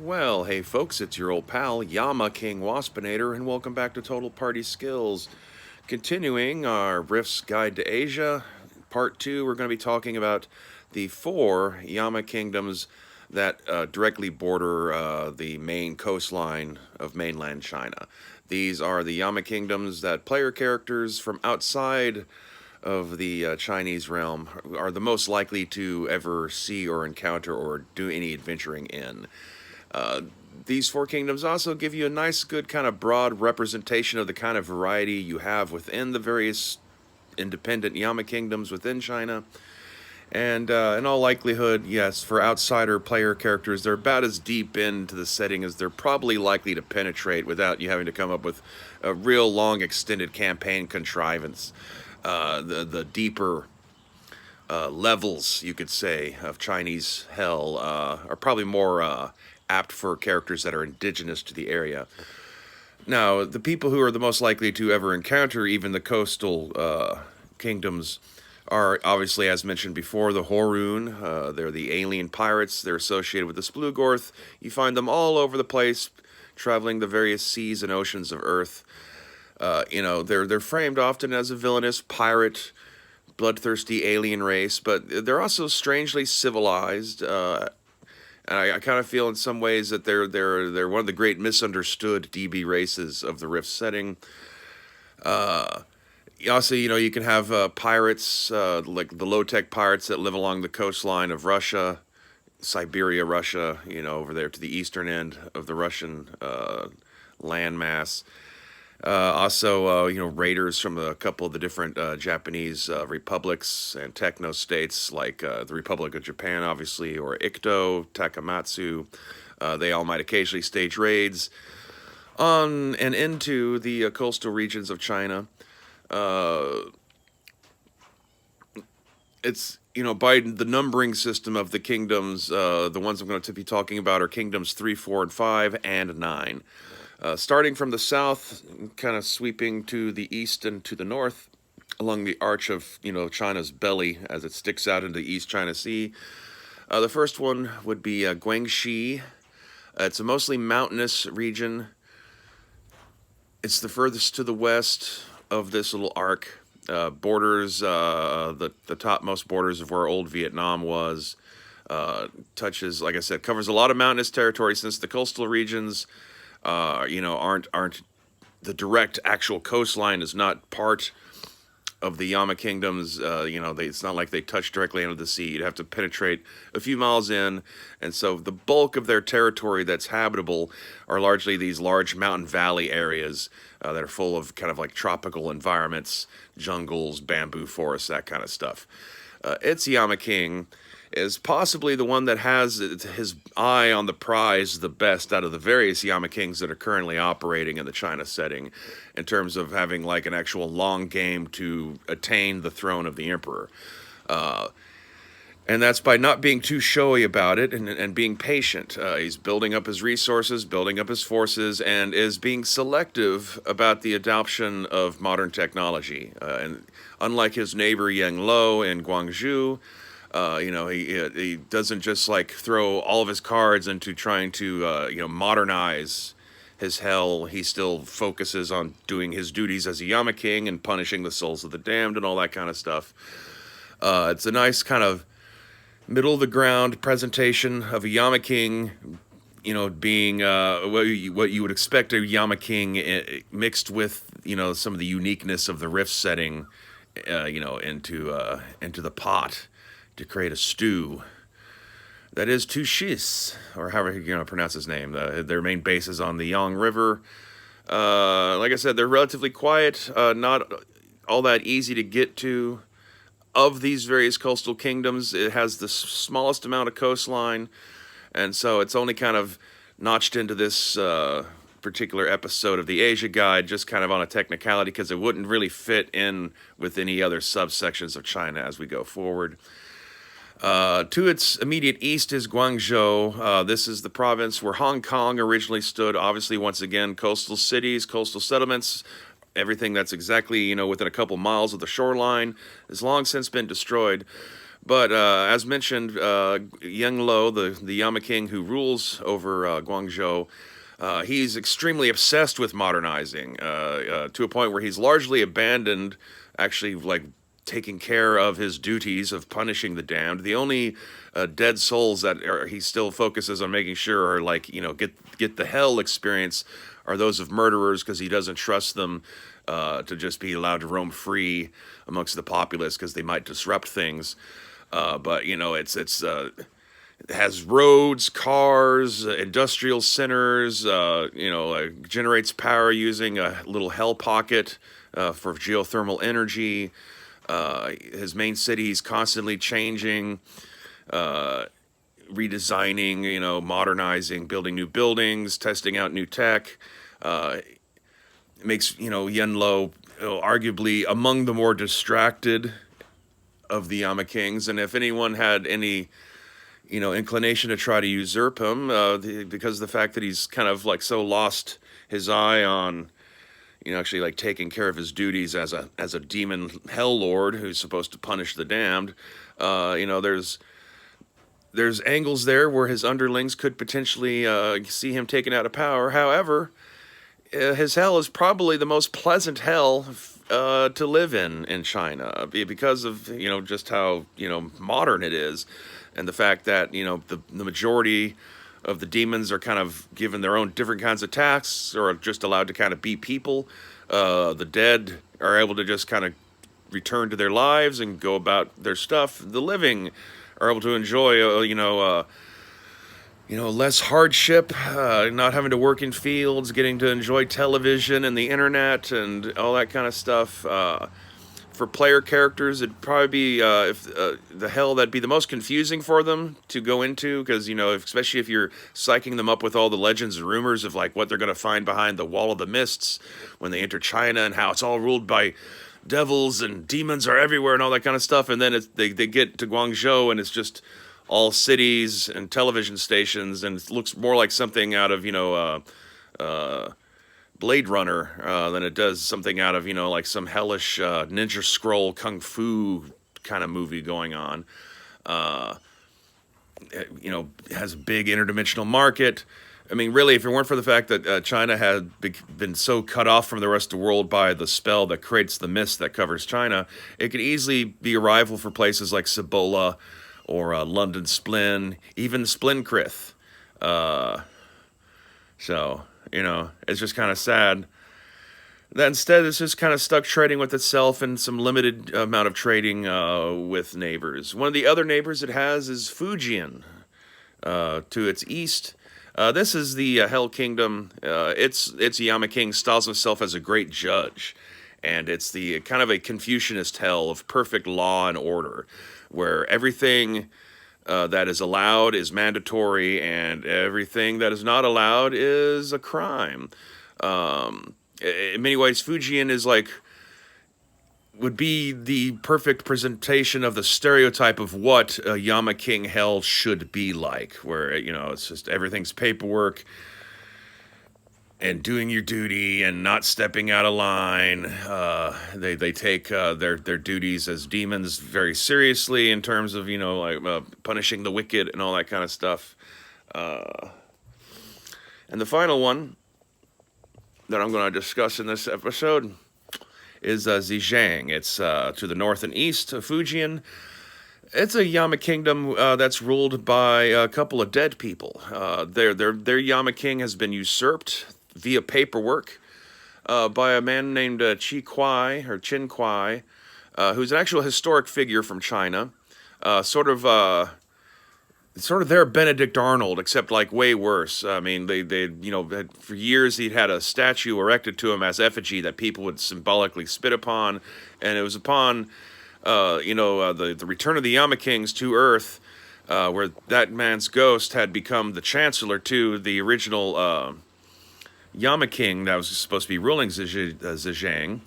Well, hey folks, it's your old pal Yama King Waspinator, and welcome back to Total Party Skills. Continuing our Rift's Guide to Asia, Part 2, we're going to be talking about the four Yama kingdoms that directly border the main coastline of mainland China. These are the Yama kingdoms that player characters from outside of the Chinese realm are the most likely to ever see or encounter or do any adventuring in. Uh, these four kingdoms also give you a nice, good kind of broad representation of the kind of variety you have within the various independent Yama kingdoms within China. And in all likelihood, yes, for outsider player characters, they're about as deep into the setting as they're probably likely to penetrate without you having to come up with a real long, extended campaign contrivance. The deeper levels, you could say, of Chinese hell are probably more apt for characters that are indigenous to the area. Now, the people who are the most likely to ever encounter even the coastal kingdoms are obviously, as mentioned before, the Horun. They're the alien pirates. They're associated with the Splugorth. You find them all over the place, traveling the various seas and oceans of Earth. They're framed often as a villainous pirate bloodthirsty alien race, but they're also strangely civilized. And I kind of feel in some ways that they're one of the great misunderstood DB races of the Rift setting. Uh, Also, you can have pirates like the low tech pirates that live along the coastline of Russia, Siberia, Russia. Over there to the eastern end of the Russian landmass. Raiders from a couple of the different Japanese republics and techno states, like the Republic of Japan, obviously, or Icto, Takamatsu. They all might occasionally stage raids on and into the coastal regions of China. Uh, it's by the numbering system of the kingdoms. The ones I'm going to be talking about are kingdoms 3, 4, and 5, and 9. Starting from the south, kind of sweeping to the east and to the north, along the arch of China's belly as it sticks out into the East China Sea. The first one would be Guangxi. It's a mostly mountainous region. It's the furthest to the west of this little arc. Borders the topmost borders of where old Vietnam was. Touches, like I said, covers a lot of mountainous territory since the coastal regions aren't the direct actual coastline is not part of the Yama kingdoms. It's not like they touch directly into the sea. You'd have to penetrate a few miles in, and so the bulk of their territory that's habitable are largely these large mountain valley areas that are full of kind of like tropical environments, jungles, bamboo forests, that kind of stuff. Its Yama King is possibly the one that has his eye on the prize the best out of the various Yama Kings that are currently operating in the China setting, in terms of having like an actual long game to attain the throne of the emperor. Uh, and that's by not being too showy about it and being patient. He's building up his resources, building up his forces, and is being selective about the adoption of modern technology. And unlike his neighbor Yang Lo in Guangzhou, he doesn't just like throw all of his cards into trying to modernize his hell. He still focuses on doing his duties as a Yama King and punishing the souls of the damned and all that kind of stuff. It's a nice kind of middle of the ground presentation of a Yama King, being what you would expect a Yama King mixed with some of the uniqueness of the Rift setting, into the pot to create a stew. That is Tushis, or however you pronounce his name. Their main base is on the Yang River. Like I said, they're relatively quiet, not all that easy to get to. Of these various coastal kingdoms, it has the smallest amount of coastline, and so it's only kind of notched into this particular episode of the Asia Guide, just kind of on a technicality, because it wouldn't really fit in with any other subsections of China as we go forward. To its immediate east is Guangzhou. This is the province where Hong Kong originally stood. Obviously, once again, coastal cities, coastal settlements, everything that's exactly within a couple miles of the shoreline has long since been destroyed. But as mentioned, Yang Lo, the Yama King who rules over Guangzhou, he's extremely obsessed with modernizing to a point where he's largely abandoned, actually, like taking care of his duties of punishing the damned. The only dead souls that he still focuses on making sure are like get the hell experience are those of murderers because he doesn't trust them to just be allowed to roam free amongst the populace because they might disrupt things. But it has roads, cars, industrial centers. Generates power using a little hell pocket for geothermal energy. His main city is constantly changing, redesigning, modernizing, building new buildings, testing out new tech. Makes Yenlo arguably among the more distracted of the Yama Kings, and if anyone had any inclination to try to usurp him, because of the fact that he's kind of like so lost his eye on actually like taking care of his duties as a demon hell lord who's supposed to punish the damned. There's angles there where his underlings could potentially see him taken out of power. However, his hell is probably the most pleasant hell to live in China because of just how modern it is, and the fact that the majority of the demons are kind of given their own different kinds of tasks or are just allowed to kind of be people. The dead are able to just kind of return to their lives and go about their stuff. The living are able to enjoy less hardship, not having to work in fields, getting to enjoy television and the internet and all that kind of stuff. For player characters, it'd probably be the hell that'd be the most confusing for them to go into, because especially if you're psyching them up with all the legends and rumors of like what they're going to find behind the Wall of the Mists when they enter China and how it's all ruled by devils and demons are everywhere and all that kind of stuff, and then they get to Guangzhou and it's just all cities and television stations, and it looks more like something out of Blade Runner than it does something out of like some hellish ninja scroll kung fu kind of movie going on. It has a big interdimensional market. I mean, really, if it weren't for the fact that China had been so cut off from the rest of the world by the spell that creates the mist that covers China, it could easily be a rival for places like Cibola or London Splin, even Splinkrith. So, it's just kind of sad that instead it's just kind of stuck trading with itself and some limited amount of trading with neighbors. One of the other neighbors it has is Fujian to its east. This is the Hell Kingdom. Its Yama King styles himself as a great judge, and it's the kind of a Confucianist hell of perfect law and order, where everything that is allowed is mandatory, and everything that is not allowed is a crime. In many ways, Fujian is would be the perfect presentation of the stereotype of what a Yama King hell should be like, where it's just everything's paperwork and doing your duty and not stepping out of line. They take their duties as demons very seriously in terms of punishing the wicked and all that kind of stuff. And the final one that I'm going to discuss in this episode is Zhejiang. It's to the north and east of Fujian. It's a Yama kingdom that's ruled by a couple of dead people. Their Yama king has been usurped via paperwork by a man named Qin Kuai, who's an actual historic figure from China, sort of their Benedict Arnold, except way worse. I mean, they for years he'd had a statue erected to him as effigy that people would symbolically spit upon, and it was upon the return of the Yama Kings to Earth, where that man's ghost had become the chancellor to the original Yama King that was supposed to be ruling Zhejiang.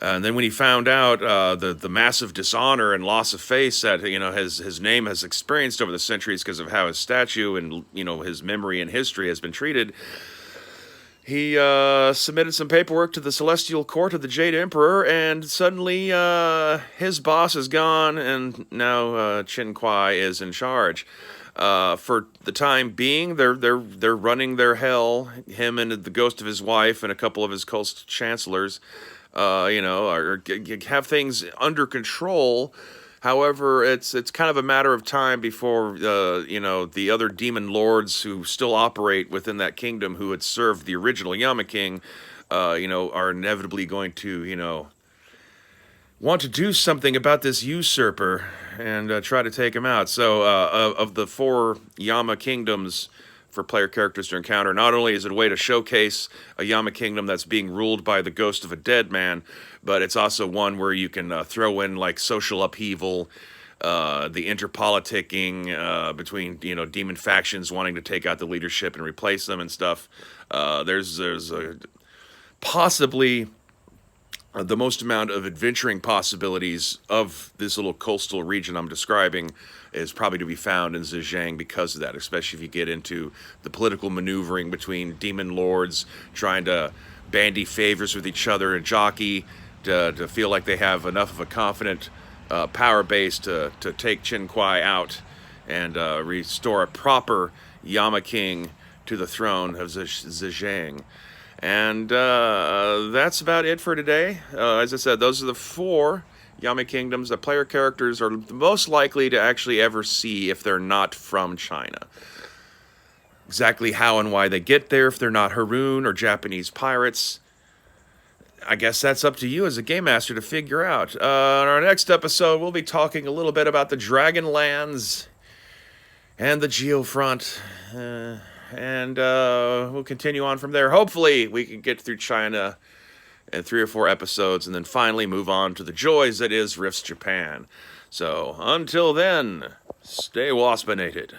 And then when he found out the massive dishonor and loss of face that his name has experienced over the centuries because of how his statue and his memory and history has been treated, He submitted some paperwork to the Celestial Court of the Jade Emperor, and suddenly his boss is gone, and now Qin Kuai is in charge. For the time being, they're running their hell. Him and the ghost of his wife and a couple of his coast chancellors, have things under control. However, it's kind of a matter of time before the other demon lords who still operate within that kingdom, who had served the original Yama King, are inevitably going to want to do something about this usurper and try to take him out. So, of the four Yama kingdoms for player characters to encounter, not only is it a way to showcase a Yama kingdom that's being ruled by the ghost of a dead man, but it's also one where you can throw in like social upheaval, the interpoliticking between demon factions wanting to take out the leadership and replace them and stuff. There's possibly the most amount of adventuring possibilities of this little coastal region I'm describing is probably to be found in Zhejiang because of that, especially if you get into the political maneuvering between demon lords trying to bandy favors with each other and jockey to feel like they have enough of a confident power base to take Qin Kuai out and restore a proper Yama King to the throne of Zhejiang. And that's about it for today. As I said, those are the four Yama Kingdoms that player characters are most likely to actually ever see if they're not from China. Exactly how and why they get there, if they're not Haroon or Japanese pirates, I guess that's up to you as a game master to figure out. In our next episode, we'll be talking a little bit about the Dragonlands and the Geofront. And we'll continue on from there. Hopefully, we can get through China in 3 or 4 episodes, and then finally move on to the joys that is Rifts Japan. So, until then, stay waspinated.